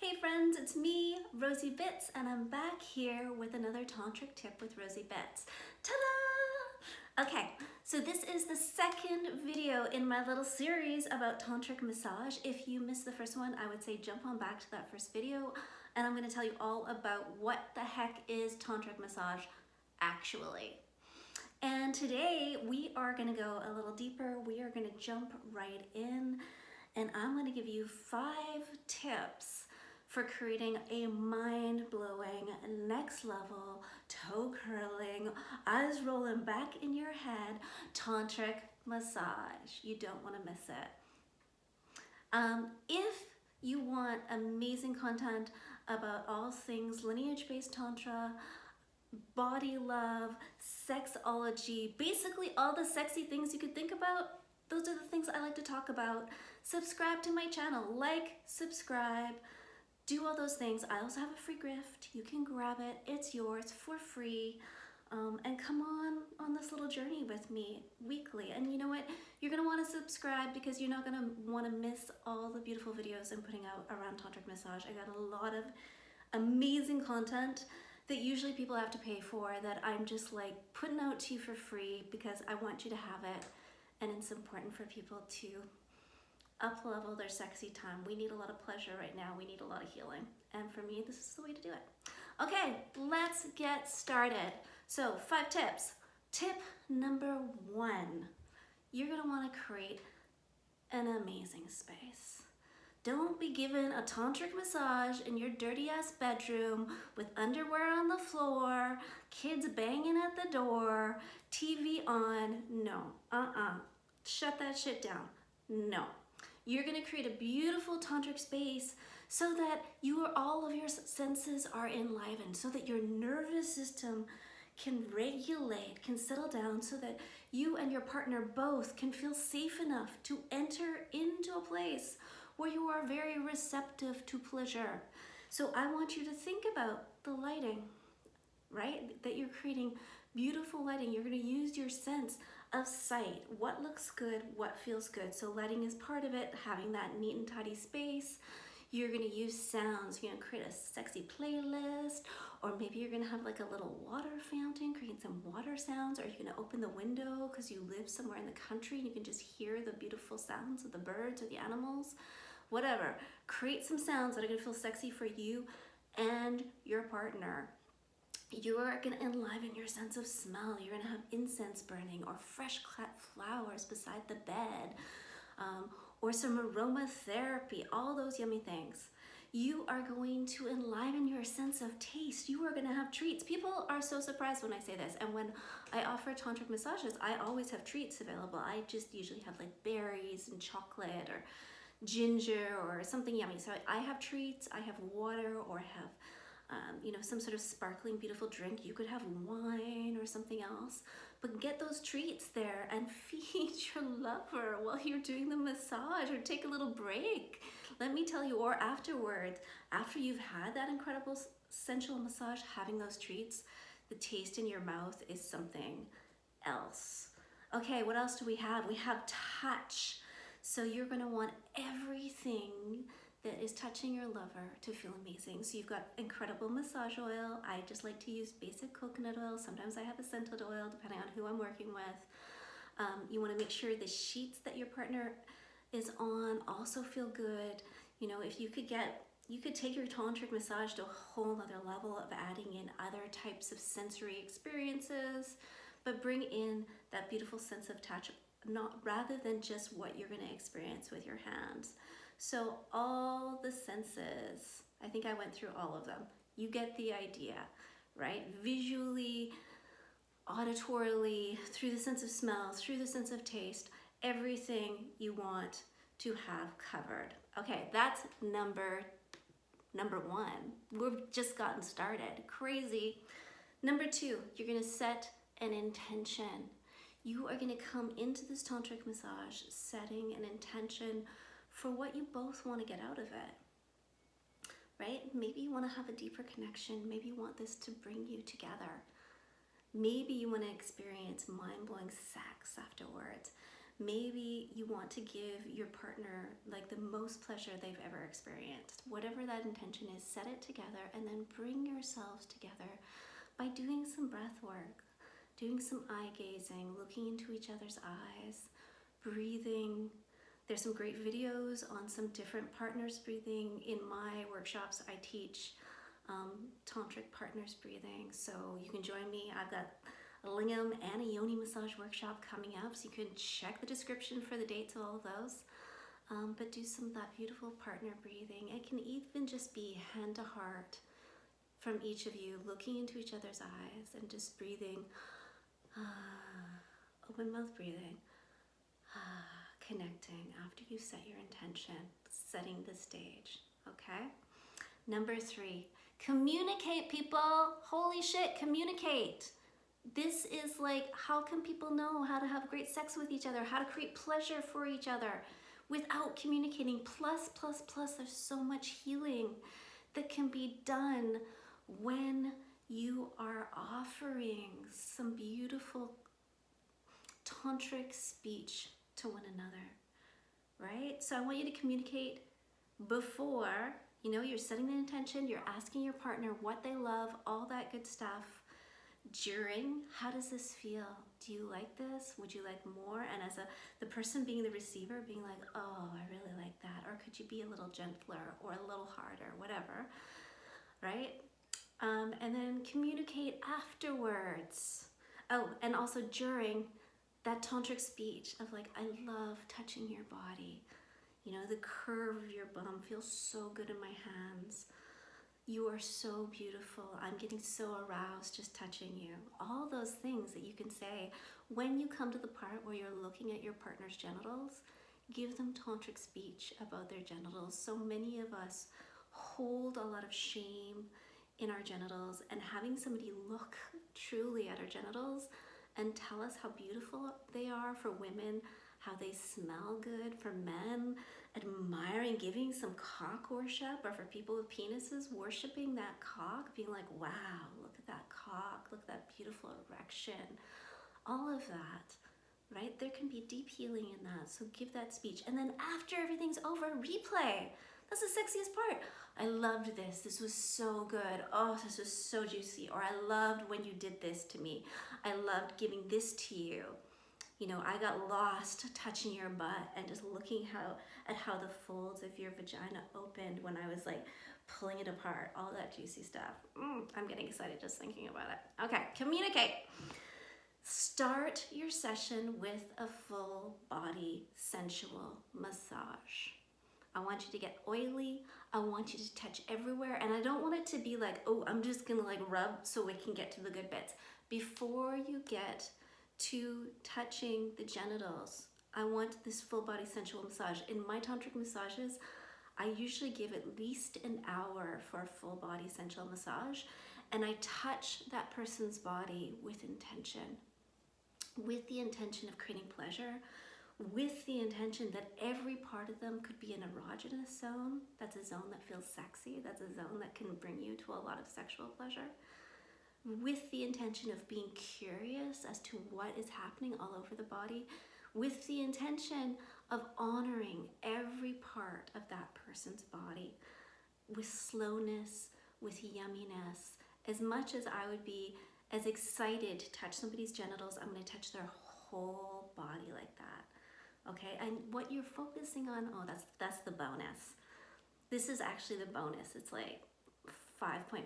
Hey friends, it's me, Rosie Bits, and I'm back here with another tantric tip with Rosie Bits. Ta-da! Okay, so this is the second video in my little series about tantric massage. If you missed the first one, I would say jump on back to that first video, and I'm going to tell you all about what the heck is tantric massage actually. And today we are going to go a little deeper. We are going to jump right in, and I'm going to give you 5 tips for creating a mind-blowing, next level, toe curling, eyes rolling back in your head tantric massage. You don't want to miss it. If you want amazing content about all things lineage-based tantra, body love, sexology, basically all the sexy things you could think about, those are the things I like to talk about. Subscribe to my channel, like, subscribe, do all those things. I also have a free gift. You can grab it. It's yours for free. And come on this little journey with me weekly. And you know what? You're going to want to subscribe because you're not going to want to miss all the beautiful videos I'm putting out around tantric massage. I got a lot of amazing content that usually people have to pay for that I'm just like putting out to you for free because I want you to have it. And it's important for people to up-level their sexy time. We need a lot of pleasure right now. We need a lot of healing. And for me, this is the way to do it. Okay, let's get started. So 5 tips. Tip number 1, you're gonna wanna create an amazing space. Don't be given a tantric massage in your dirty ass bedroom with underwear on the floor, kids banging at the door, TV on. No, shut that shit down. No. You're going to create a beautiful tantric space so that all of your senses are enlivened, so that your nervous system can regulate, can settle down, so that you and your partner both can feel safe enough to enter into a place where you are very receptive to pleasure. So I want you to think about the lighting, right? That you're creating beautiful lighting. You're going to use your sense of sight. What looks good, what feels good. So lighting is part of it, having that neat and tidy space. You're going to use sounds. You're going to create a sexy playlist, or maybe you're going to have like a little water fountain, create some water sounds, or you're going to open the window because you live somewhere in the country and you can just hear the beautiful sounds of the birds or the animals. Whatever. Create some sounds that are going to feel sexy for you and your partner. You're going to enliven your sense of smell. You're going to have incense burning or fresh cut flowers beside the bed, or some aromatherapy, all those yummy things. You are going to enliven your sense of taste. You are going to have treats. People are so surprised when I say this. And when I offer tantric massages, I always have treats available. I just usually have like berries and chocolate or ginger or something yummy. So I have treats, I have water, or have some sort of sparkling, beautiful drink. You could have wine or something else, but get those treats there and feed your lover while you're doing the massage, or take a little break. Let me tell you, or afterwards, after you've had that incredible sensual massage, having those treats, the taste in your mouth is something else. Okay, what else do we have? We have touch. So you're going to want everything that is touching your lover to feel amazing. So you've got incredible massage oil. I just like to use basic coconut oil. Sometimes I have a scented oil, depending on who I'm working with. You want to make sure the sheets that your partner is on also feel good. You know, if you could take your tantric massage to a whole other level of adding in other types of sensory experiences, but bring in that beautiful sense of touch, rather than just what you're going to experience with your hands. So all the senses, I think I went through all of them. You get the idea, right? Visually, auditorily, through the sense of smell, through the sense of taste, everything you want to have covered. Okay, that's number 1. We've just gotten started. Crazy. Number 2, you're going to set an intention. You are going to come into this tantric massage setting an intention for what you both want to get out of it, right? Maybe you want to have a deeper connection. Maybe you want this to bring you together. Maybe you want to experience mind-blowing sex afterwards. Maybe you want to give your partner like the most pleasure they've ever experienced. Whatever that intention is, set it together and then bring yourselves together by doing some breath work, doing some eye gazing, looking into each other's eyes, breathing. There's some great videos on some different partners breathing. In my workshops, I teach Tantric partners breathing, so you can join me. I've got a lingam and a Yoni Massage Workshop coming up, so you can check the description for the dates of all of those. But do some of that beautiful partner breathing. It can even just be hand to heart from each of you, looking into each other's eyes and just breathing, open mouth breathing, connecting after you set your intention, setting the stage, okay? Number 3, communicate, people. Holy shit, communicate. This is like, how can people know how to have great sex with each other, how to create pleasure for each other without communicating? Plus, there's so much healing that can be done when you are offering some beautiful tantric speech to one another, right? So I want you to communicate before, you know, you're setting the intention, you're asking your partner what they love, all that good stuff. During, how does this feel? Do you like this? Would you like more? And as the person being the receiver, being like, oh, I really like that. Or could you be a little gentler or a little harder, whatever, right? And then communicate afterwards. Oh, and also during that tantric speech of like, I love touching your body. You know, the curve of your bum feels so good in my hands. You are so beautiful. I'm getting so aroused just touching you. All those things that you can say when you come to the part where you're looking at your partner's genitals. Give them tantric speech about their genitals. So many of us hold a lot of shame in our genitals, and having somebody look truly at our genitals and tell us how beautiful they are. For women, how they smell good. For men, admiring, giving some cock worship. Or for people with penises, worshiping that cock, being like, wow, look at that cock, look at that beautiful erection. All of that, right? There can be deep healing in that. So give that speech. And then after everything's over, replay. That's the sexiest part. I loved this. This was so good. Oh, this was so juicy. Or I loved when you did this to me. I loved giving this to you. You know, I got lost touching your butt and just looking at how the folds of your vagina opened when I was like pulling it apart. All that juicy stuff. I'm getting excited just thinking about it. Okay, communicate. Start your session with a full body sensual massage. I want you to get oily. I want you to touch everywhere. And I don't want it to be like, oh, I'm just gonna like rub so we can get to the good bits. Before you get to touching the genitals, I want this full body sensual massage. In my tantric massages, I usually give at least an hour for a full body sensual massage. And I touch that person's body with intention. With the intention of creating pleasure, with the intention that every part of them could be an erogenous zone. That's a zone that feels sexy. That's a zone that can bring you to a lot of sexual pleasure. With the intention of being curious as to what is happening all over the body. With the intention of honoring every part of that person's body. With slowness, with yumminess. As much as I would be as excited to touch somebody's genitals, I'm going to touch their whole body like that. Okay, and what you're focusing on, oh, that's the bonus. This is actually the bonus. It's like 5.5,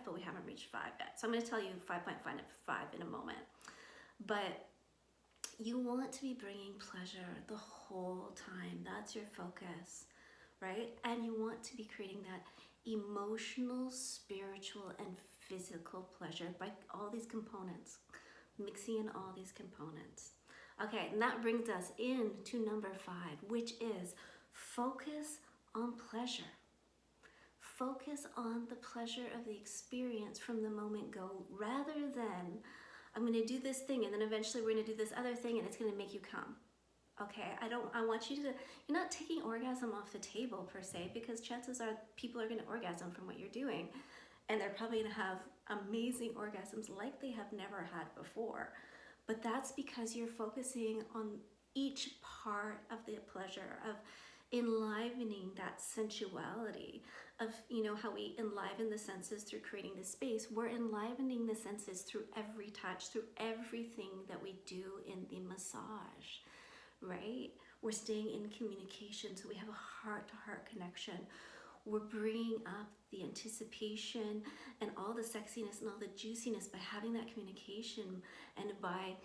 but we haven't reached 5 yet. So I'm going to tell you 5.5 and 5 in a moment. But you want to be bringing pleasure the whole time. That's your focus, right? And you want to be creating that emotional, spiritual, and physical pleasure by all these components, mixing in all these components. Okay, and that brings us into number 5, which is focus on pleasure. Focus on the pleasure of the experience from the moment go, rather than I'm going to do this thing and then eventually we're going to do this other thing and it's going to make you come. Okay, I want you to, you're not taking orgasm off the table per se, because chances are people are going to orgasm from what you're doing, and they're probably going to have amazing orgasms like they have never had before. But that's because you're focusing on each part of the pleasure, of enlivening that sensuality, of, you know, how we enliven the senses through creating the space. We're enlivening the senses through every touch, through everything that we do in the massage, right? We're staying in communication, so we have a heart-to-heart connection. We're bringing up the anticipation and all the sexiness and all the juiciness by having that communication and by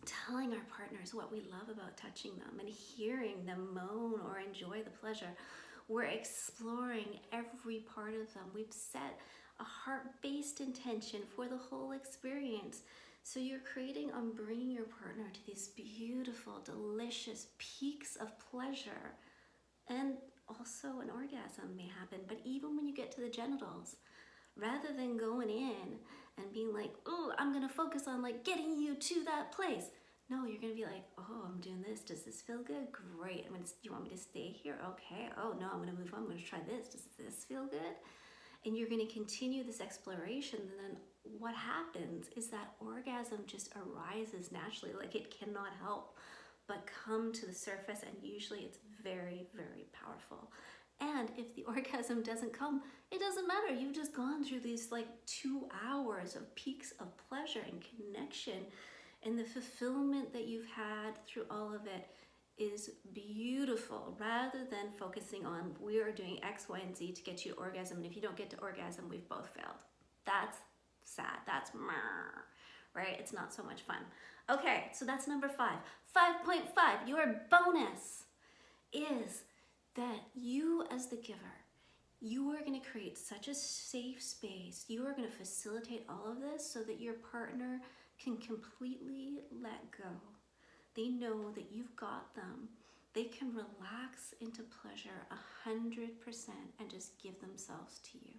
telling our partners what we love about touching them and hearing them moan or enjoy the pleasure. We're exploring every part of them. We've set a heart-based intention for the whole experience. So you're creating and bringing your partner to these beautiful, delicious peaks of pleasure. And also an orgasm may happen. But even when you get to the genitals, rather than going in and being like, oh, I'm gonna focus on like getting you to that place. No, you're gonna be like, oh, I'm doing this. Does this feel good? Great. Do you want me to stay here? Okay. Oh no, I'm gonna move on. I'm gonna try this. Does this feel good? And you're gonna continue this exploration. And then what happens is that orgasm just arises naturally. Like it cannot help but come to the surface. And usually it's very, very powerful. And if the orgasm doesn't come, it doesn't matter. You've just gone through these like 2 hours of peaks of pleasure and connection, and the fulfillment that you've had through all of it is beautiful, rather than focusing on we are doing X, Y, and Z to get you to orgasm. And if you don't get to orgasm, we've both failed. That's sad. That's right? It's not so much fun. Okay, so that's number 5. 5.5, your bonus is that you as the giver, you are going to create such a safe space. You are going to facilitate all of this so that your partner can completely let go. They know that you've got them. They can relax into pleasure 100% and just give themselves to you.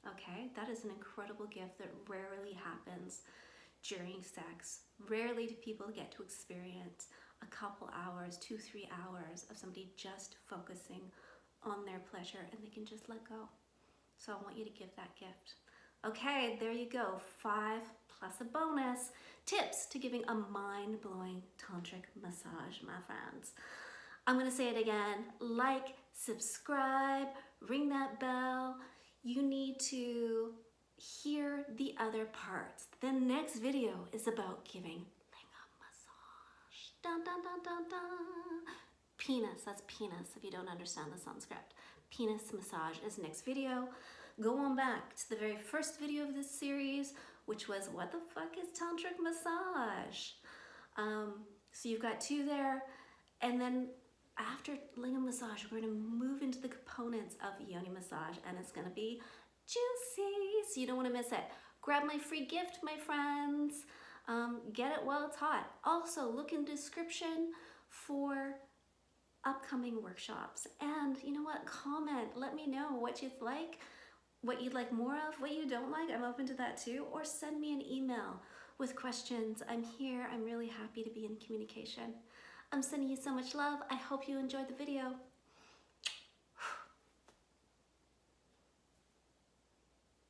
Okay, that is an incredible gift that rarely happens during sex. Rarely do people get to experience a couple hours, 2-3 hours of somebody just focusing on their pleasure, and they can just let go. So I want you to give that gift. Okay, there you go. 5 plus a bonus tips to giving a mind-blowing tantric massage, my friends. I'm gonna say it again. Like, subscribe, ring that bell. You need to hear the other parts. The next video is about giving dun, dun, dun, dun, dun. Penis, that's penis if you don't understand the Sanskrit. Penis massage is next video. Go on back to the very first video of this series, which was what the fuck is Tantric Massage? So you've got 2 there. And then after lingam massage, we're gonna move into the components of Yoni Massage, and it's gonna be juicy, so you don't wanna miss it. Grab my free gift, my friends. Get it while it's hot. Also, look in the description for upcoming workshops. And you know what? Comment. Let me know what you'd like more of, what you don't like. I'm open to that too. Or send me an email with questions. I'm here. I'm really happy to be in communication. I'm sending you so much love. I hope you enjoyed the video.